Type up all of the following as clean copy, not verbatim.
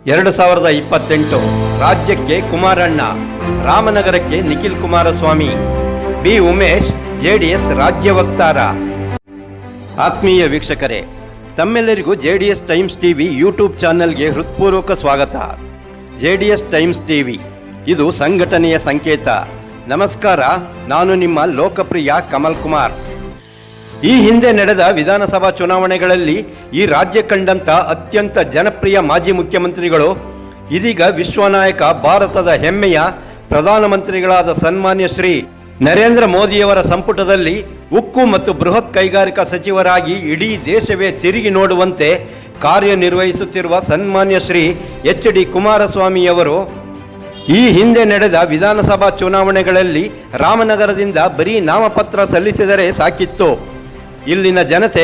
2028 ರಾಜ್ಯಕ್ಕೆ ಕುಮಾರಣ್ಣ, ರಾಮನಗರಕ್ಕೆ Nikhil Kumaraswamy, B Umesh JDS ರಾಜ್ಯ ವಕ್ತಾರ. ಆತ್ಮೀಯ ವೀಕ್ಷಕರೇ, ತಮ್ಮೆಲ್ಲರಿಗೂ ಜೆಡಿಎಸ್ ಟೈಮ್ಸ್ ಟಿವಿ ಯೂಟ್ಯೂಬ್ ಚಾನೆಲ್ಗೆ ಹೃತ್ಪೂರ್ವಕ ಸ್ವಾಗತ. ಜೆಡಿಎಸ್ ಟೈಮ್ಸ್ ಟಿವಿ ಇದು ಸಂಘಟನೆಯ ಸಂಕೇತ. ನಮಸ್ಕಾರ, ನಾನು ನಿಮ್ಮ ಲೋಕಪ್ರಿಯ ಕಮಲ್ ಕುಮಾರ್. ಈ ಹಿಂದೆ ನಡೆದ ವಿಧಾನಸಭಾ ಚುನಾವಣೆಗಳಲ್ಲಿ ಈ ರಾಜ್ಯ ಕಂಡಂಥ ಅತ್ಯಂತ ಜನಪ್ರಿಯ ಮಾಜಿ ಮುಖ್ಯಮಂತ್ರಿಗಳು ಇದೀಗ ವಿಶ್ವನಾಯಕ, ಭಾರತದ ಹೆಮ್ಮೆಯ ಪ್ರಧಾನಮಂತ್ರಿಗಳಾದ ಸನ್ಮಾನ್ಯ ಶ್ರೀ ನರೇಂದ್ರ ಮೋದಿಯವರ ಸಂಪುಟದಲ್ಲಿ ಉಕ್ಕು ಮತ್ತು ಬೃಹತ್ ಕೈಗಾರಿಕಾ ಸಚಿವರಾಗಿ ಇಡೀ ದೇಶವೇ ತಿರುಗಿ ನೋಡುವಂತೆ ಕಾರ್ಯನಿರ್ವಹಿಸುತ್ತಿರುವ ಸನ್ಮಾನ್ಯ ಶ್ರೀ ಎಚ್ ಡಿ ಕುಮಾರಸ್ವಾಮಿಯವರು ಈ ಹಿಂದೆ ನಡೆದ ವಿಧಾನಸಭಾ ಚುನಾವಣೆಗಳಲ್ಲಿ ರಾಮನಗರದಿಂದ ಬರೀ ನಾಮಪತ್ರ ಸಲ್ಲಿಸಿದರೆ ಸಾಕಿತ್ತು. ಇಲ್ಲಿನ ಜನತೆ,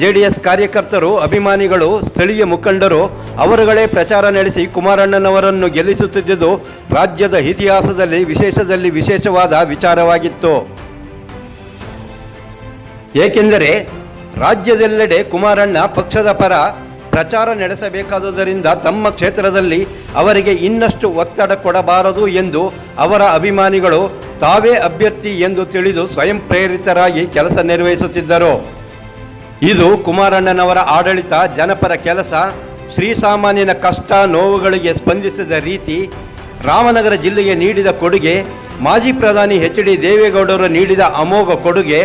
ಜೆಡಿಎಸ್ ಕಾರ್ಯಕರ್ತರು, ಅಭಿಮಾನಿಗಳು, ಸ್ಥಳೀಯ ಮುಖಂಡರು ಅವರುಗಳೇ ಪ್ರಚಾರ ನಡೆಸಿ ಕುಮಾರಣ್ಣನವರನ್ನು ಗೆಲ್ಲಿಸುತ್ತಿದ್ದುದು ರಾಜ್ಯದ ಇತಿಹಾಸದಲ್ಲಿ ವಿಶೇಷವಾದ ವಿಚಾರವಾಗಿತ್ತು. ಏಕೆಂದರೆ ರಾಜ್ಯದೆಲ್ಲೆಡೆ ಕುಮಾರಣ್ಣ ಪಕ್ಷದ ಪರ ಪ್ರಚಾರ ನಡೆಸಬೇಕಾದುದರಿಂದ ತಮ್ಮ ಕ್ಷೇತ್ರದಲ್ಲಿ ಅವರಿಗೆ ಇನ್ನಷ್ಟು ಒತ್ತಡ ಕೊಡಬಾರದು ಎಂದು ಅವರ ಅಭಿಮಾನಿಗಳು ತಾವೇ ಅಭ್ಯರ್ಥಿ ಎಂದು ತಿಳಿದು ಸ್ವಯಂ ಪ್ರೇರಿತರಾಗಿ ಕೆಲಸ ನಿರ್ವಹಿಸುತ್ತಿದ್ದರು. ಇದು ಕುಮಾರಣ್ಣನವರ ಆಡಳಿತ, ಜನಪರ ಕೆಲಸ, ಶ್ರೀಸಾಮಾನ್ಯನ ಕಷ್ಟ ನೋವುಗಳಿಗೆ ಸ್ಪಂದಿಸಿದ ರೀತಿ, ರಾಮನಗರ ಜಿಲ್ಲೆಗೆ ನೀಡಿದ ಕೊಡುಗೆ, ಮಾಜಿ ಪ್ರಧಾನಿ ಎಚ್ ಡಿ ದೇವೇಗೌಡರು ನೀಡಿದ ಅಮೋಘ ಕೊಡುಗೆ,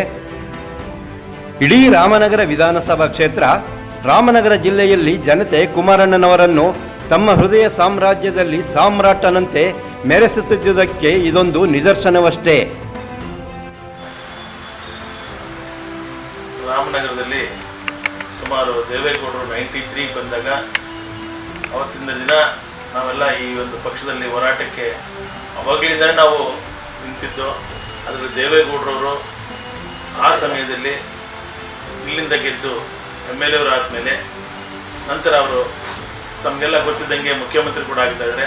ಇಡೀ ರಾಮನಗರ ವಿಧಾನಸಭಾ ಕ್ಷೇತ್ರ, ರಾಮನಗರ ಜಿಲ್ಲೆಯಲ್ಲಿ ಜನತೆ ಕುಮಾರಣ್ಣನವರನ್ನು ತಮ್ಮ ಹೃದಯ ಸಾಮ್ರಾಜ್ಯದಲ್ಲಿ ಸಾಮ್ರಾಟನಂತೆ ಮೆರೆಸುತ್ತಿದ್ದುದಕ್ಕೆ ಇದೊಂದು ನಿದರ್ಶನವಷ್ಟೇ. ರಾಮನಗರದಲ್ಲಿ ಸುಮಾರು ದೇವೇಗೌಡರು 93 ಬಂದಾಗ ಅವತ್ತಿನ ದಿನ ನಾವೆಲ್ಲ ಈ ಒಂದು ಪಕ್ಷದಲ್ಲಿ ಹೋರಾಟಕ್ಕೆ ಅವಾಗಲಿಂದ ನಾವು ನಿಂತಿದ್ದು. ಅದರಲ್ಲಿ ದೇವೇಗೌಡರವರು ಆ ಸಮಯದಲ್ಲಿ ಇಲ್ಲಿಂದ ಗೆದ್ದು MLA ಅವರು ಆದಮೇಲೆ ನಂತರ ಅವರು ತಮಗೆಲ್ಲ ಗೊತ್ತಿದ್ದಂಗೆ ಮುಖ್ಯಮಂತ್ರಿ ಕೂಡ ಆಗಿದ್ದಾರೆ.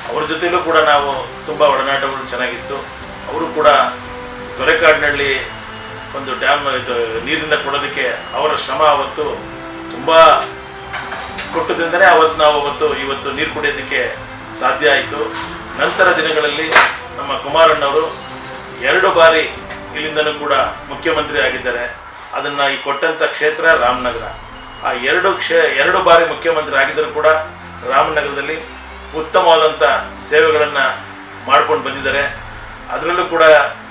ಅವ್ರ ಜೊತೆಲೂ ಕೂಡ ನಾವು ತುಂಬ ಒಡನಾಟಗಳು ಚೆನ್ನಾಗಿತ್ತು. ಅವರು ಕೂಡ ತೊರೆಕಾಡಿನಲ್ಲಿ ಒಂದು ಡ್ಯಾಮ್ ನೀರಿನ ಕೊಡೋದಕ್ಕೆ ಅವರ ಶ್ರಮ ಅವತ್ತು ತುಂಬ ಕೊಟ್ಟದಿಂದಲೇ ನಾವು ಇವತ್ತು ನೀರು ಕುಡಿಯೋದಕ್ಕೆ ಸಾಧ್ಯ ಆಯಿತು. ನಂತರ ದಿನಗಳಲ್ಲಿ ನಮ್ಮ ಕುಮಾರಣ್ಣವರು 2 ಬಾರಿ ಇಲ್ಲಿಂದನೂ ಕೂಡ ಮುಖ್ಯಮಂತ್ರಿ ಆಗಿದ್ದಾರೆ. ಅದನ್ನು ಈ ಕೊಟ್ಟಂಥ ಕ್ಷೇತ್ರ ರಾಮನಗರ. ಆ 2 ಬಾರಿ ಮುಖ್ಯಮಂತ್ರಿ ಆಗಿದ್ದರೂ ಕೂಡ ರಾಮನಗರದಲ್ಲಿ ಉತ್ತಮವಾದಂಥ ಸೇವೆಗಳನ್ನು ಮಾಡ್ಕೊಂಡು ಬಂದಿದ್ದಾರೆ. ಅದರಲ್ಲೂ ಕೂಡ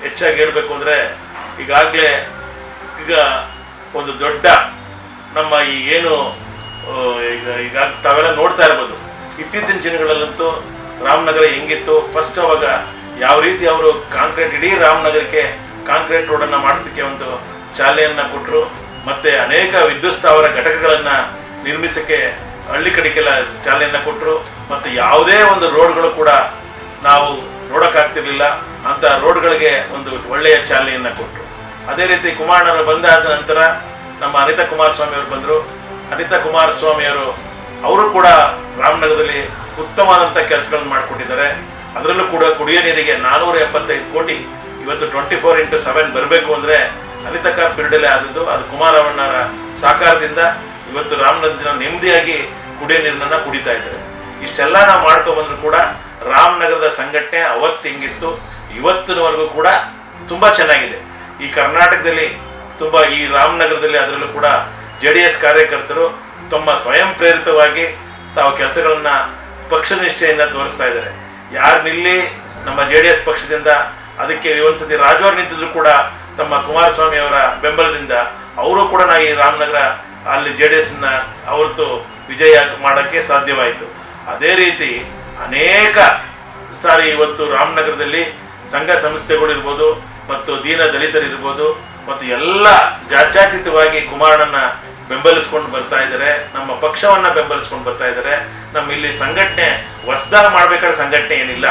ಹೆಚ್ಚಾಗಿ ಹೇಳಬೇಕು ಅಂದರೆ ಈಗ ಒಂದು ದೊಡ್ಡ ನಮ್ಮ ಈ ಏನು ಈಗ ತಾವೆಲ್ಲ ನೋಡ್ತಾ ಇರ್ಬೋದು, ಇತ್ತೀಚಿನ ದಿನಗಳಲ್ಲಂತೂ ರಾಮನಗರ ಹೆಂಗಿತ್ತು, ಫಸ್ಟ್ ಅವಾಗ ಯಾವ ರೀತಿ ಅವರು ಕಾಂಕ್ರೀಟ್, ಇಡೀ ರಾಮನಗರಕ್ಕೆ ಕಾಂಕ್ರೀಟ್ ರೋಡನ್ನು ಮಾಡಿಸೋಕ್ಕೆ ಒಂದು ಚಾಲನೆಯನ್ನು ಕೊಟ್ಟರು. ಮತ್ತು ಅನೇಕ ವಿದ್ಯುತ್ ಸ್ಥಾವರ ಘಟಕಗಳನ್ನು ನಿರ್ಮಿಸೋಕ್ಕೆ ಹಳ್ಳಿ ಕಡೆಗೆಲ್ಲ ಚಾಲನೆಯನ್ನು ಕೊಟ್ಟರು. ಮತ್ತು ಯಾವುದೇ ಒಂದು ರೋಡ್ಗಳು ಕೂಡ ನಾವು ನೋಡೋಕ್ಕಾಗ್ತಿರ್ಲಿಲ್ಲ, ಅಂಥ ರೋಡ್ಗಳಿಗೆ ಒಂದು ಒಳ್ಳೆಯ ಚಾಲನೆಯನ್ನು ಕೊಟ್ಟರು. ಅದೇ ರೀತಿ ಕುಮಾರಣ್ಣವರು ಬಂದಾದ ನಂತರ ನಮ್ಮ ಅನಿತಾ ಕುಮಾರಸ್ವಾಮಿ ಅವರು ಬಂದರು. ಅನಿತಾ ಕುಮಾರಸ್ವಾಮಿಯವರು ಅವರು ಕೂಡ ರಾಮನಗರದಲ್ಲಿ ಉತ್ತಮವಾದಂಥ ಕೆಲಸಗಳನ್ನು ಮಾಡಿಕೊಟ್ಟಿದ್ದಾರೆ. ಅದರಲ್ಲೂ ಕೂಡ ಕುಡಿಯೋ ನೀರಿಗೆ 485 ಕೋಟಿ ಇವತ್ತು 24x7 ಬರಬೇಕು ಅಂದರೆ ಅನಿತಾ ಕಾರ್ ಪೀರಿಯಡಲ್ಲೇ ಆದದ್ದು. ಅದು ಕುಮಾರಣ್ಣವರ ಸಹಕಾರದಿಂದ ಇವತ್ತು ರಾಮನಗರ ಜನ ನೆಮ್ಮದಿಯಾಗಿ ಕುಡಿಯೋ ನೀರನ್ನು ಕುಡಿತಾ ಇದ್ದಾರೆ. ಇಷ್ಟೆಲ್ಲ ನಾವು ಮಾಡ್ಕೊಬಂದ್ರು ಕೂಡ ರಾಮನಗರದ ಸಂಘಟನೆ ಅವತ್ತು ಹೆಂಗಿತ್ತು ಇವತ್ತಿನವರೆಗೂ ಕೂಡ ತುಂಬ ಚೆನ್ನಾಗಿದೆ. ಈ ಕರ್ನಾಟಕದಲ್ಲಿ ತುಂಬ ಈ ರಾಮನಗರದಲ್ಲಿ ಅದರಲ್ಲೂ ಕೂಡ JDS ಕಾರ್ಯಕರ್ತರು ತುಂಬ ಸ್ವಯಂ ಪ್ರೇರಿತವಾಗಿ ತಾವು ಕೆಲಸಗಳನ್ನು ಪಕ್ಷದ ನಿಷ್ಠೆಯಿಂದ ತೋರಿಸ್ತಾ ಇದ್ದಾರೆ. ಯಾರು ನಿಲ್ಲಿ ನಮ್ಮ JDS ಪಕ್ಷದಿಂದ ಅದಕ್ಕೆ ಒಂದ್ಸತಿ ರಾಜವ್ರು ನಿಂತಿದ್ರು ಕೂಡ ತಮ್ಮ ಕುಮಾರಸ್ವಾಮಿ ಅವರ ಬೆಂಬಲದಿಂದ ಅವರು ಕೂಡ ಈ ರಾಮನಗರ ಅಲ್ಲಿ JDSನ ಅವತ್ತು ವಿಜಯ ಮಾಡೋಕ್ಕೆ ಸಾಧ್ಯವಾಯಿತು. ಅದೇ ರೀತಿ ಅನೇಕ ಸಾರಿ ಇವತ್ತು ರಾಮನಗರದಲ್ಲಿ ಸಂಘ ಸಂಸ್ಥೆಗಳಿರ್ಬೋದು ಮತ್ತು ದೀನ ದಲಿತರಿರ್ಬೋದು ಮತ್ತು ಎಲ್ಲ ಜಾತ್ಯತೀತವಾಗಿ ಕುಮಾರಣ್ಣನ ಬೆಂಬಲಿಸ್ಕೊಂಡು ಬರ್ತಾ ಇದ್ದಾರೆ, ನಮ್ಮ ಪಕ್ಷವನ್ನು ಬೆಂಬಲಿಸ್ಕೊಂಡು ಬರ್ತಾ ಇದ್ದಾರೆ. ನಮ್ಮ ಇಲ್ಲಿ ಸಂಘಟನೆ ಹೊಸದಾಗಿ ಮಾಡಬೇಕಾದ್ರೆ ಸಂಘಟನೆ ಏನಿಲ್ಲ,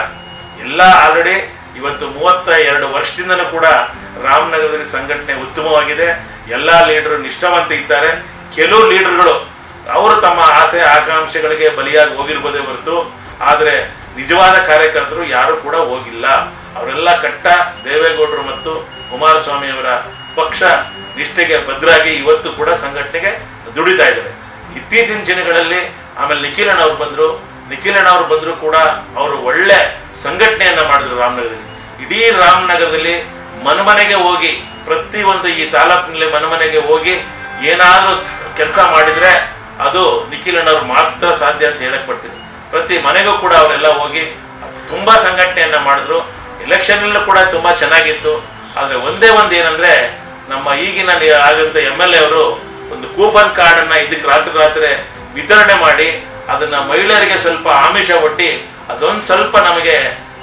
ಎಲ್ಲ ಆಲ್ರೆಡಿ ಇವತ್ತು 32 ವರ್ಷದಿಂದನೂ ಕೂಡ ರಾಮನಗರದಲ್ಲಿ ಸಂಘಟನೆ ಉತ್ತಮವಾಗಿದೆ. ಎಲ್ಲ ಲೀಡರು ನಿಷ್ಠಾವಂತ ಇದ್ದಾರೆ. ಕೆಲವು ಲೀಡರ್ಗಳು ಅವರು ತಮ್ಮ ಆಸೆ ಆಕಾಂಕ್ಷೆಗಳಿಗೆ ಬಲಿಯಾಗಿ ಹೋಗಿರ್ಬೋದೇ ಹೊರತು ಆದರೆ ನಿಜವಾದ ಕಾರ್ಯಕರ್ತರು ಯಾರು ಕೂಡ ಹೋಗಿಲ್ಲ. ಅವರೆಲ್ಲ ಕಟ್ಟ ದೇವೇಗೌಡರು ಮತ್ತು ಕುಮಾರಸ್ವಾಮಿಯವರ ಪಕ್ಷ ನಿಷ್ಠೆಗೆ ಬದ್ಧರಾಗಿ ಇವತ್ತು ಕೂಡ ಸಂಘಟನೆಗೆ ದುಡಿತಾ ಇದ್ದಾರೆ. ಇತ್ತೀಚಿನ ದಿನಗಳಲ್ಲಿ ಆಮೇಲೆ ನಿಖಿಲ್ ಅಣ್ಣ ಅವ್ರು ಬಂದರು. ನಿಖಿಲಣ್ಣವರು ಬಂದರೂ ಕೂಡ ಅವರು ಒಳ್ಳೆ ಸಂಘಟನೆಯನ್ನ ಮಾಡಿದ್ರು ರಾಮನಗರದಲ್ಲಿ. ಇಡೀ ರಾಮನಗರದಲ್ಲಿ ಮನೆಗೆ ಹೋಗಿ, ಪ್ರತಿಯೊಂದು ಈ ತಾಲೂಕಿನಲ್ಲಿ ಮನೆಗೆ ಹೋಗಿ ಏನಾದರೂ ಕೆಲಸ ಮಾಡಿದ್ರೆ ಅದು ನಿಖಿಲಣ್ಣವ್ರು ಮಾತ್ರ ಸಾಧ್ಯ ಅಂತ ಹೇಳಕ್ ಬರ್ತೀನಿ. ಪ್ರತಿ ಮನೆಗೂ ಕೂಡ ಅವರೆಲ್ಲ ಹೋಗಿ ತುಂಬಾ ಸಂಘಟನೆಯನ್ನ ಮಾಡಿದ್ರು. ಎಲೆಕ್ಷನ್ ಅಲ್ಲೂ ಕೂಡ ತುಂಬಾ ಚೆನ್ನಾಗಿತ್ತು. ಆದ್ರೆ ಒಂದೇ ಒಂದು ಏನಂದ್ರೆ, ನಮ್ಮ ಈಗಿನ ಆಗಂತ MLA ಅವರು ಒಂದು ಕೂಪನ್ ಕಾರ್ಡ್ ಅನ್ನ ಇದಕ್ಕೆ ರಾತ್ರಿ ವಿತರಣೆ ಮಾಡಿ ಅದನ್ನ ಮಹಿಳೆಯರಿಗೆ ಸ್ವಲ್ಪ ಆಮಿಷ ಒಡ್ಡಿ ಅದೊಂದು ಸ್ವಲ್ಪ ನಮಗೆ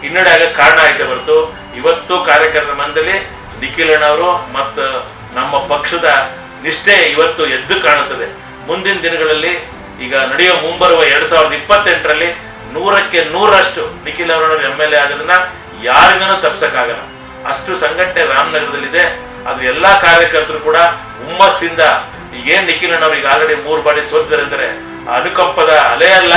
ಹಿನ್ನಡೆ ಆಗಕ್ಕೆ ಕಾರಣ ಆಯ್ತು ಹೊರತು ಇವತ್ತು ಕಾರ್ಯಕರ್ತರ ಮನದಲ್ಲಿ ನಿಖಿಲಣ್ಣವರು ಮತ್ತು ನಮ್ಮ ಪಕ್ಷದ ನಿಷ್ಠೆ ಇವತ್ತು ಎದ್ದು ಕಾಣುತ್ತದೆ. ಮುಂದಿನ ದಿನಗಳಲ್ಲಿ ಈಗ ನಡೆಯುವ ಮುಂಬರುವ 2028ರಲ್ಲಿ 100ಕ್ಕೆ 100ರಷ್ಟು ನಿಖಿಲ್ ಅವರನ್ನು MLA ಆಗೋದನ್ನ ಯಾರಿಗೂ ತಪ್ಸಕ್ಕಾಗಲ್ಲ. ಅಷ್ಟು ಸಂಘಟನೆ ರಾಮನಗರದಲ್ಲಿದೆ. ಅದು ಎಲ್ಲಾ ಕಾರ್ಯಕರ್ತರು ಕೂಡ ಹುಮ್ಮಸ್ಸಿಂದ ಈಗೇನ್ ನಿಖಿಲಣ್ಣವ್ರು ಈಗ ಆಲ್ರೆಡಿ 3 ಬಾರಿ ಸೋತಿದ್ದಾರೆ ಅಂದರೆ ಅನುಕಂಪದ ಅಲೆ ಅಲ್ಲ,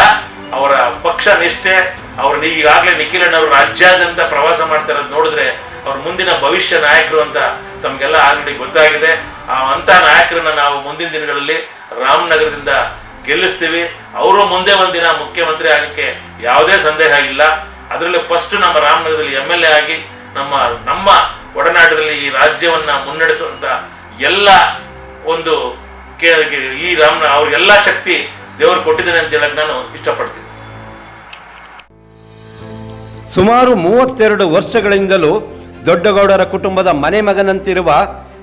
ಅವರ ಪಕ್ಷ ನಿಷ್ಠೆ. ಅವ್ರನ್ನ ಈಗಾಗಲೇ ನಿಖಿಲಣ್ಣವರು ರಾಜ್ಯಾದ್ಯಂತ ಪ್ರವಾಸ ಮಾಡ್ತಾ ಇರೋದು ನೋಡಿದ್ರೆ ಅವ್ರ ಮುಂದಿನ ಭವಿಷ್ಯ ನಾಯಕರು ಅಂತ ತಮ್ಗೆಲ್ಲ ಆಲ್ರೆಡಿ ಗೊತ್ತಾಗಿದೆ. ಅಂತ ನಾಯಕರನ್ನ ನಾವು ಮುಂದಿನ ದಿನಗಳಲ್ಲಿ ರಾಮನಗರದಿಂದ ಗೆಲ್ಲಿಸ್ತೀವಿ. ಅವರು ಮುಂದೆ ಒಂದಿನ ಮುಖ್ಯಮಂತ್ರಿ ಆಗಕ್ಕೆ ಯಾವುದೇ ಸಂದೇಹ ಇಲ್ಲ. ಅದರಲ್ಲಿ ಫಸ್ಟ್ ನಮ್ಮ ರಾಮನಗರದಲ್ಲಿ MLA ಆಗಿ ನಮ್ಮ ಒಡನಾಟದಲ್ಲಿ ಈ ರಾಜ್ಯವನ್ನ ಮುನ್ನಡೆಸುವಂತ ಎಲ್ಲ ಒಂದು ಈ ಅವ್ರಿಗೆಲ್ಲ ಶಕ್ತಿ ದೇವರು ಕೊಟ್ಟಿದ್ದಾನೆ ಅಂತ ಹೇಳಕ್ ನಾನು ಇಷ್ಟಪಡ್ತೀನಿ. ಸುಮಾರು 32 ವರ್ಷಗಳಿಂದಲೂ ದೊಡ್ಡಗೌಡರ ಕುಟುಂಬದ ಮನೆ ಮಗನಂತಿರುವ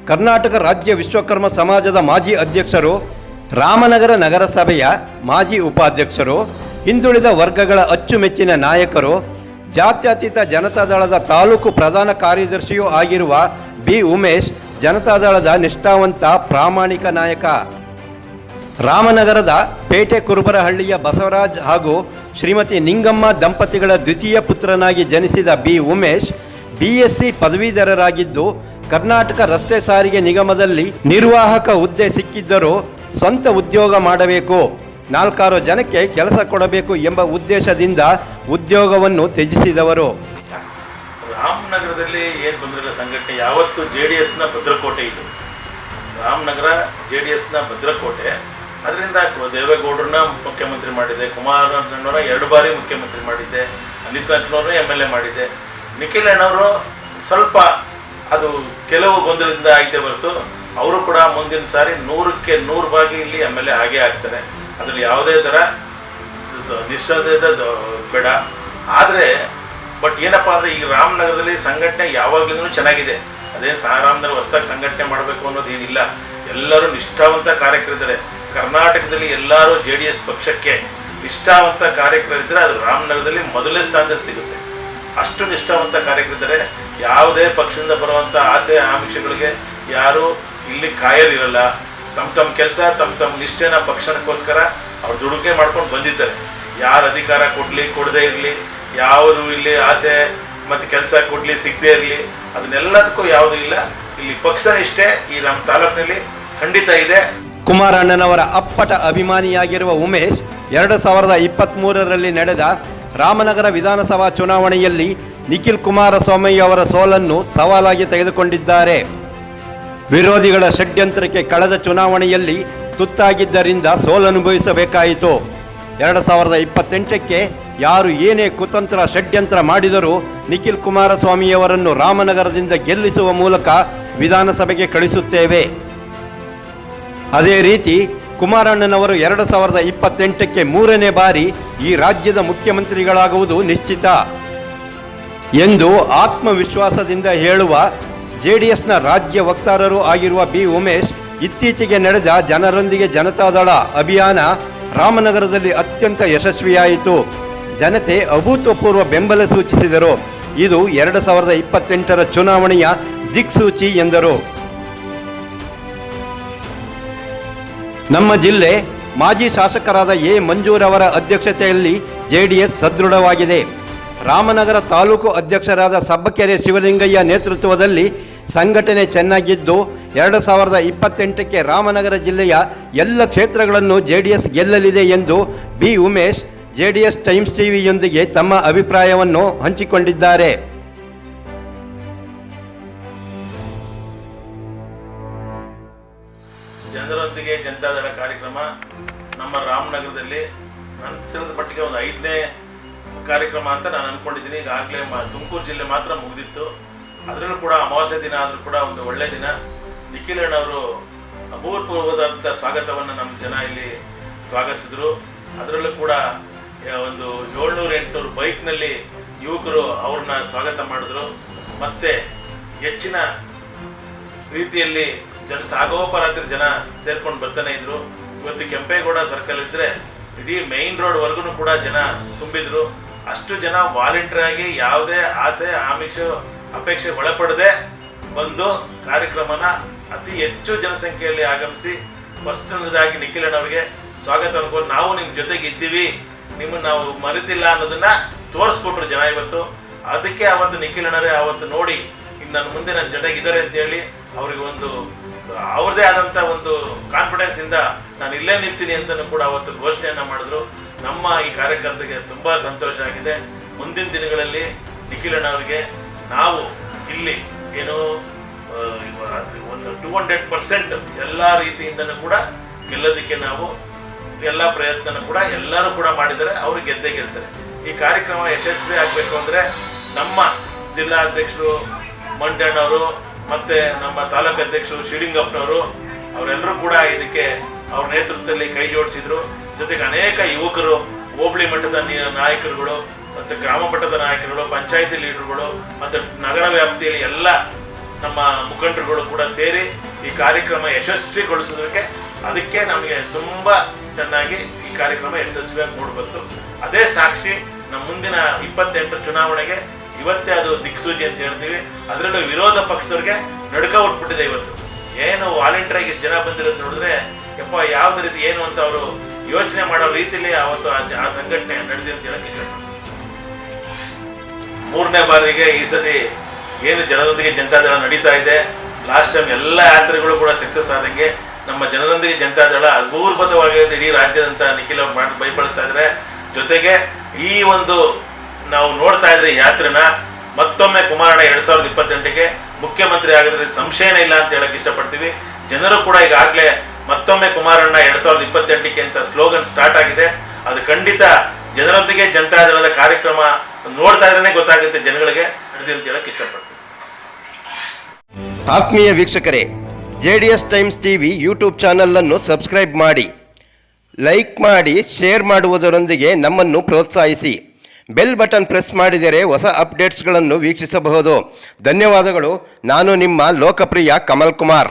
ಕರ್ನಾಟಕ ರಾಜ್ಯ ವಿಶ್ವಕರ್ಮ ಸಮಾಜದ ಮಾಜಿ ಅಧ್ಯಕ್ಷರು, ರಾಮನಗರ ನಗರಸಭೆಯ ಮಾಜಿ ಉಪಾಧ್ಯಕ್ಷರು, ಹಿಂದುಳಿದ ವರ್ಗಗಳ ಅಚ್ಚುಮೆಚ್ಚಿನ ನಾಯಕರು, ಜಾತ್ಯತೀತ ಜನತಾದಳದ ತಾಲೂಕು ಪ್ರಧಾನ ಕಾರ್ಯದರ್ಶಿಯೂ ಆಗಿರುವ ಬಿ ಉಮೇಶ್ ಜನತಾದಳದ ನಿಷ್ಠಾವಂತ ಪ್ರಾಮಾಣಿಕ ನಾಯಕ. ರಾಮನಗರದ ಪೇಟೆ ಕುರುಬರಹಳ್ಳಿಯ ಬಸವರಾಜ್ ಹಾಗೂ ಶ್ರೀಮತಿ ನಿಂಗಮ್ಮ ದಂಪತಿಗಳ ದ್ವಿತೀಯ ಪುತ್ರನಾಗಿ ಜನಿಸಿದ ಬಿ ಉಮೇಶ್ BSc ಪದವೀಧರರಾಗಿದ್ದು ಕರ್ನಾಟಕ ರಸ್ತೆ ಸಾರಿಗೆ ನಿಗಮದಲ್ಲಿ ನಿರ್ವಾಹಕ ಹುದ್ದೆ ಸಿಕ್ಕಿದ್ದರೂ ಸ್ವಂತ ಉದ್ಯೋಗ ಮಾಡಬೇಕು, 4 ಜನಕ್ಕೆ ಕೆಲಸ ಕೊಡಬೇಕು ಎಂಬ ಉದ್ದೇಶದಿಂದ ಉದ್ಯೋಗವನ್ನು ತ್ಯಜಿಸಿದವರು. ರಾಮನಗರದಲ್ಲಿ ಏನು ತೊಂದರೆ ಇಲ್ಲ, ಸಂಘಟನೆ ಯಾವತ್ತು JDSನ ಭದ್ರಕೋಟೆ ಇದು. ರಾಮನಗರ JDSನ ಭದ್ರಕೋಟೆ. ಅದರಿಂದ ದೇವೇಗೌಡರನ್ನ ಮುಖ್ಯಮಂತ್ರಿ ಮಾಡಿದೆ, ಕುಮಾರಣ್ಣವ್ರನ್ನ 2 ಬಾರಿ ಮುಖ್ಯಮಂತ್ರಿ ಮಾಡಿದ್ದೆ, ಅನಿತ್ನವ್ರನ್ನ MLA ಮಾಡಿದ್ದೆ. ನಿಖಿಲಣ್ಣವರು ಸ್ವಲ್ಪ ಅದು ಕೆಲವು ಗೊಂದಲದಿಂದ ಆಯ್ತೆ ಹೊರತು ಅವರು ಕೂಡ ಮುಂದಿನ ಸಾರಿ 100ಕ್ಕೆ 100 ಭಾಗಿ ಇಲ್ಲಿ MLA ಆಗೇ ಆಗ್ತಾರೆ. ಅದ್ರಲ್ಲಿ ಯಾವುದೇ ಥರ ನಿಶ್ಚಯದ ಬೇಡ. ಆದರೆ ಬಟ್ ಏನಪ್ಪಾ ಅಂದರೆ ಈ ರಾಮನಗರದಲ್ಲಿ ಸಂಘಟನೆ ಯಾವಾಗಲೂ ಚೆನ್ನಾಗಿದೆ. ಅದೇನು ರಾಮನಗರ ಹೊಸದಾಗಿ ಸಂಘಟನೆ ಮಾಡಬೇಕು ಅನ್ನೋದೇನಿಲ್ಲ. ಎಲ್ಲರೂ ನಿಷ್ಠಾವಂತ ಕಾರ್ಯಕರ್ತರಿದ್ದಾರೆ. ಕರ್ನಾಟಕದಲ್ಲಿ ಎಲ್ಲರೂ JDS ಪಕ್ಷಕ್ಕೆ ನಿಷ್ಠಾವಂತ ಕಾರ್ಯಕರ್ತರಿದ್ದರೆ ಅದು ರಾಮನಗರದಲ್ಲಿ ಮೊದಲನೇ ಸ್ಥಾನದಲ್ಲಿ ಸಿಗುತ್ತೆ. ಅಷ್ಟು ನಿಷ್ಠಾವಂತ ಕಾರ್ಯಕರ್ತರೆ. ಯಾವುದೇ ಪಕ್ಷದಿಂದ ಬರುವಂಥ ಆಸೆ ಆಮಿಷಗಳಿಗೆ ಯಾರು ಇಲ್ಲಿ ಕಾಯಲಿರಲ್ಲ. ತಮ್ಮ ಕೆಲಸ ತಮ್ಮ ನಿಷ್ಠೆನ ಪಕ್ಷಕ್ಕೋಸ್ಕರ ಅವ್ರು ದುಡುಕೆ ಮಾಡ್ಕೊಂಡು ಬಂದಿದ್ದಾರೆ. ಯಾರು ಅಧಿಕಾರ ಕೊಡಲಿ ಕೊಡದೇ ಇರಲಿ, ಯಾವುದು ಇಲ್ಲಿ ಆಸೆ ಮತ್ತು ಕೆಲಸ ಕೊಡಲಿ ಸಿಗದೇ ಇರಲಿ, ಅದನ್ನೆಲ್ಲದಕ್ಕೂ ಯಾವುದೂ ಇಲ್ಲ. ಇಲ್ಲಿ ಪಕ್ಷ ನಿಷ್ಠೆ ಈ ನಮ್ಮ ತಾಲೂಕಿನಲ್ಲಿ ಖಂಡಿತ ಇದೆ. ಕುಮಾರಣ್ಣನವರ ಅಪ್ಪಟ ಅಭಿಮಾನಿಯಾಗಿರುವ ಉಮೇಶ್ 2023ರಲ್ಲಿ ನಡೆದ ರಾಮನಗರ ವಿಧಾನಸಭಾ ಚುನಾವಣೆಯಲ್ಲಿ ನಿಖಿಲ್ ಕುಮಾರಸ್ವಾಮಿ ಅವರ ಸೋಲನ್ನು ಸವಾಲಾಗಿ ತೆಗೆದುಕೊಂಡಿದ್ದಾರೆ. ವಿರೋಧಿಗಳ ಷಡ್ಯಂತ್ರಕ್ಕೆ ಕಳೆದ ಚುನಾವಣೆಯಲ್ಲಿ ತುತ್ತಾಗಿದ್ದರಿಂದ ಸೋಲನುಭವಿಸಬೇಕಾಯಿತು. 2028ಕ್ಕೆ ಯಾರು ಏನೇ ಕುತಂತ್ರ ಷಡ್ಯಂತ್ರ ಮಾಡಿದರೂ ನಿಖಿಲ್ ಕುಮಾರಸ್ವಾಮಿಯವರನ್ನು ರಾಮನಗರದಿಂದ ಗೆಲ್ಲಿಸುವ ಮೂಲಕ ವಿಧಾನಸಭೆಗೆ ಕಳಿಸುತ್ತೇವೆ. ಅದೇ ರೀತಿ ಕುಮಾರಣ್ಣನವರು 2028ಕ್ಕೆ 3ನೇ ಬಾರಿ ಈ ರಾಜ್ಯದ ಮುಖ್ಯಮಂತ್ರಿಗಳಾಗುವುದು ನಿಶ್ಚಿತ ಎಂದು ಆತ್ಮವಿಶ್ವಾಸದಿಂದ ಹೇಳುವ JDSನ ರಾಜ್ಯ ವಕ್ತಾರರೂ ಆಗಿರುವ ಬಿ ಉಮೇಶ್ ಇತ್ತೀಚೆಗೆ ನಡೆದ ಜನರೊಂದಿಗೆ ಜನತಾದಳ ಅಭಿಯಾನ ರಾಮನಗರದಲ್ಲಿ ಅತ್ಯಂತ ಯಶಸ್ವಿಯಾಯಿತು. ಜನತೆ ಅಭೂತಪೂರ್ವ ಬೆಂಬಲ ಸೂಚಿಸಿದರು. ಇದು 2028ರ ಚುನಾವಣೆಯ ದಿಕ್ಸೂಚಿ ಎಂದರು. ನಮ್ಮ ಜಿಲ್ಲೆ ಮಾಜಿ ಶಾಸಕರಾದ ಎ ಮಂಜೂರವರ ಅಧ್ಯಕ್ಷತೆಯಲ್ಲಿ JDS ಸದೃಢವಾಗಿದೆ. ರಾಮನಗರ ತಾಲೂಕು ಅಧ್ಯಕ್ಷರಾದ ಸಬ್ಬಕೆರೆ ಶಿವಲಿಂಗಯ್ಯ ನೇತೃತ್ವದಲ್ಲಿ ಸಂಘಟನೆ ಚೆನ್ನಾಗಿದ್ದು 2028ಕ್ಕೆ ರಾಮನಗರ ಜಿಲ್ಲೆಯ ಎಲ್ಲ ಕ್ಷೇತ್ರಗಳನ್ನು JDS ಗೆಲ್ಲಲಿದೆ ಎಂದು ಬಿ ಉಮೇಶ್ JDS ಟೈಮ್ಸ್ ಟಿವಿಯೊಂದಿಗೆ ತಮ್ಮ ಅಭಿಪ್ರಾಯವನ್ನು ಹಂಚಿಕೊಂಡಿದ್ದಾರೆ. ಜನರೊಂದಿಗೆ ಜನತಾದಳ ಕಾರ್ಯಕ್ರಮ ನಮ್ಮ ರಾಮನಗರದಲ್ಲಿ ನನ್ನ ತಿಳಿದ ಮಟ್ಟಿಗೆ ಒಂದು 5ನೇ ಕಾರ್ಯಕ್ರಮ ಅಂತ ನಾನು ಅಂದ್ಕೊಂಡಿದ್ದೀನಿ. ಈಗಾಗಲೇ ತುಮಕೂರು ಜಿಲ್ಲೆ ಮಾತ್ರ ಮುಗಿದಿತ್ತು. ಅದರಲ್ಲೂ ಕೂಡ ಅಮಾವಾಸ್ಯೆ ದಿನ ಆದರೂ ಕೂಡ ಒಂದು ಒಳ್ಳೆ ದಿನ. ನಿಖಿಲ್ ಅಣ್ಣವರು ಅಭೂತಪೂರ್ವವಾದಂಥ ಸ್ವಾಗತವನ್ನು ನಮ್ಮ ಜನ ಇಲ್ಲಿ ಸ್ವಾಗತಿಸಿದ್ರು. ಅದರಲ್ಲೂ ಕೂಡ ಒಂದು 700-800 ಬೈಕ್ನಲ್ಲಿ ಯುವಕರು ಅವ್ರನ್ನ ಸ್ವಾಗತ ಮಾಡಿದ್ರು. ಮತ್ತು ಹೆಚ್ಚಿನ ರೀತಿಯಲ್ಲಿ ಸಾಗೋಪರಾತ್ರಿ ಜನ ಸೇರ್ಕೊಂಡು ಬರ್ತಾನೆ ಇದ್ರು. ಇವತ್ತು ಕೆಂಪೇಗೌಡ ಸರ್ಕಲ್ ಇದ್ದರೆ ಇಡೀ ಮೈನ್ ರೋಡ್ವರೆಗೂ ಕೂಡ ಜನ ತುಂಬಿದ್ರು. ಅಷ್ಟು ಜನ ವಾಲಂಟಿಯರ್ ಆಗಿ ಯಾವುದೇ ಆಸೆ ಅಪೇಕ್ಷೆ ಒಳಪಡದೆ ಬಂದು ಕಾರ್ಯಕ್ರಮನ ಅತಿ ಹೆಚ್ಚು ಜನಸಂಖ್ಯೆಯಲ್ಲಿ ಆಗಮಿಸಿ ಫಸ್ಟ್ನೇದಾಗಿ ನಿಖಿಲ್ ಅಣ್ಣವ್ರಿಗೆ ಸ್ವಾಗತ ಅನ್ಕೊಂಡು ನಾವು ನಿಮ್ಮ ಜೊತೆಗೆ ಇದ್ದೀವಿ, ನಿಮ್ಮನ್ನು ನಾವು ಮರೆತಿಲ್ಲ ಅನ್ನೋದನ್ನ ತೋರಿಸ್ಕೊಟ್ರು ಜನ ಇವತ್ತು. ಅದಕ್ಕೆ ಅವತ್ತು ನಿಖಿಲ್ ಅಣ್ಣರೇ ಅವತ್ತು ನೋಡಿ ಇನ್ನು ನನ್ನ ಮುಂದೆ ನನ್ನ ಜೊತೆಗಿದ್ದಾರೆ ಅಂತೇಳಿ ಅವ್ರಿಗೆ ಒಂದು ಅವ್ರದ್ದೇ ಆದಂಥ ಒಂದು ಕಾನ್ಫಿಡೆನ್ಸ್ ಇಂದ ನಾನು ಇಲ್ಲೇ ನಿಲ್ತೀನಿ ಅಂತಲೂ ಕೂಡ ಅವತ್ತು ಘೋಷಣೆಯನ್ನು ಮಾಡಿದ್ರು. ನಮ್ಮ ಈ ಕಾರ್ಯಕರ್ತರಿಗೆ ತುಂಬ ಸಂತೋಷ ಆಗಿದೆ. ಮುಂದಿನ ದಿನಗಳಲ್ಲಿ ನಿಖಿಲ್ ಅಣ್ಣವ್ರಿಗೆ ನಾವು ಇಲ್ಲಿ ಏನು ಒಂದು 200% ಎಲ್ಲ ರೀತಿಯಿಂದನೂ ಕೂಡ ಗೆಲ್ಲೋದಕ್ಕೆ ನಾವು ಎಲ್ಲ ಪ್ರಯತ್ನ ಕೂಡ ಎಲ್ಲರೂ ಕೂಡ ಮಾಡಿದರೆ ಅವರು ಗೆದ್ದೇ ಗೆಲ್ತಾರೆ. ಈ ಕಾರ್ಯಕ್ರಮ ಯಶಸ್ವಿ ಆಗಬೇಕು ಅಂದರೆ ನಮ್ಮ ಜಿಲ್ಲಾಧ್ಯಕ್ಷರು ಮಂಡ್ಯಣ್ಣವರು ಮತ್ತು ನಮ್ಮ ತಾಲೂಕು ಅಧ್ಯಕ್ಷರು ಶಿವಲಿಂಗಪ್ಪನವರು ಅವರೆಲ್ಲರೂ ಕೂಡ ಇದಕ್ಕೆ ಅವ್ರ ನೇತೃತ್ವದಲ್ಲಿ ಕೈ ಜೋಡಿಸಿದ್ರು. ಜೊತೆಗೆ ಅನೇಕ ಯುವಕರು, ಹೋಬಳಿ ಮಟ್ಟದ ನಾಯಕರುಗಳು ಮತ್ತು ಗ್ರಾಮ ಮಟ್ಟದ ನಾಯಕರುಗಳು, ಪಂಚಾಯಿತಿ ಲೀಡರ್ಗಳು ಮತ್ತು ನಗರ ವ್ಯಾಪ್ತಿಯಲ್ಲಿ ಎಲ್ಲ ನಮ್ಮ ಮುಖಂಡರುಗಳು ಕೂಡ ಸೇರಿ ಈ ಕಾರ್ಯಕ್ರಮ ಯಶಸ್ವಿಗೊಳಿಸೋದಕ್ಕೆ ಅದಕ್ಕೆ ನಮಗೆ ತುಂಬ ಚೆನ್ನಾಗಿ ಈ ಕಾರ್ಯಕ್ರಮ ಯಶಸ್ವಿಯಾಗಿ ಮೂಡಿಬಂತು. ಅದೇ ಸಾಕ್ಷಿ ನಮ್ಮ ಮುಂದಿನ 28 ಚುನಾವಣೆಗೆ ಇವತ್ತೇ ಅದು ದಿಕ್ಸೂಚಿ ಅಂತ ಹೇಳ್ತೀವಿ. ಅದರಲ್ಲೂ ವಿರೋಧ ಪಕ್ಷದವ್ರಿಗೆ ನಡುಕ ಉಟ್ಬಿಟ್ಟಿದೆ. ಇವತ್ತು ಏನು ವಾಲಂಟಿಯರಾಗಿ ಇಷ್ಟು ಜನ ಬಂದಿರೋದು ನೋಡಿದ್ರೆ ಯಪ್ಪ ಯಾವ್ದು ರೀತಿ ಏನು ಅಂತ ಅವರು ಯೋಚನೆ ಮಾಡೋ ರೀತಿಯಲ್ಲಿ ಅವತ್ತು ಆ ಸಂಘಟನೆ ನಡೆದಿದೆ ಅಂತ ಹೇಳಕ್ಕೆ ಇಷ್ಟಪಡ್ತೀನಿ. 3ನೇ ಬಾರಿಗೆ ಈ ಸತಿ ಏನು ಜನರೊಂದಿಗೆ ಜನತಾದಳ ನಡೀತಾ ಇದೆ, ಲಾಸ್ಟ್ ಟೈಮ್ ಎಲ್ಲ ಯಾತ್ರೆಗಳು ಕೂಡ ಸಕ್ಸಸ್ ಆದಂಗೆ ನಮ್ಮ ಜನರೊಂದಿಗೆ ಜನತಾದಳ ಅಭೂರ್ಭುತವಾಗಿ ಇಡೀ ರಾಜ್ಯದಂತ ನಿಖಿಲ್ ಅವ್ರು ಬೈಪಡ್ತಾ ಇದ್ದಾರೆ. ಜೊತೆಗೆ ಈ ಒಂದು ನಾವು ನೋಡ್ತಾ ಇದ್ರೆ ಯಾತ್ರೆನ ಮತ್ತೊಮ್ಮೆ ಕುಮಾರಣ್ಣ 2028ಗೆ ಮುಖ್ಯಮಂತ್ರಿ ಆಗೋದ್ರಲ್ಲಿ ಸಂಶಯನೇ ಇಲ್ಲ ಅಂತ ಹೇಳಕ್ ಇಷ್ಟಪಡ್ತೀವಿ. ಜನರು ಕೂಡ ಈಗಾಗಲೇ ಮತ್ತೊಮ್ಮೆ ಕುಮಾರಣ್ಣ 2028ಕ್ಕೆ ಅಂತ ಸ್ಲೋಗನ್ ಸ್ಟಾರ್ಟ್ ಆಗಿದೆ. ಅದು ಖಂಡಿತ ಜನರೊಂದಿಗೆ ಜನತಾದಳದ ಕಾರ್ಯಕ್ರಮ ನೋಡ್ತಾ ಇದ್ರೆ ಗೊತ್ತಾಗುತ್ತೆ ಜನಗಳಿಗೆ ನಡೆದಿದೆ ಅಂತ ಹೇಳಕ್ ಇಷ್ಟಪಡ್ತೀವಿ. ಆತ್ಮೀಯ ವೀಕ್ಷಕರೇ, JDS ಟೈಮ್ಸ್ ಟಿವಿ ಯೂಟ್ಯೂಬ್ ಚಾನಲನ್ನು ಸಬ್ಸ್ಕ್ರೈಬ್ ಮಾಡಿ, ಲೈಕ್ ಮಾಡಿ, ಶೇರ್ ಮಾಡುವುದರೊಂದಿಗೆ ನಮ್ಮನ್ನು ಪ್ರೋತ್ಸಾಹಿಸಿ. ಬೆಲ್ ಬಟನ್ ಪ್ರೆಸ್ ಮಾಡಿದರೆ ಹೊಸ ಅಪ್ಡೇಟ್ಸ್ಗಳನ್ನು ವೀಕ್ಷಿಸಬಹುದು. ಧನ್ಯವಾದಗಳು. ನಾನು ನಿಮ್ಮ ಲೋಕಪ್ರಿಯ ಕಮಲ್ ಕುಮಾರ್.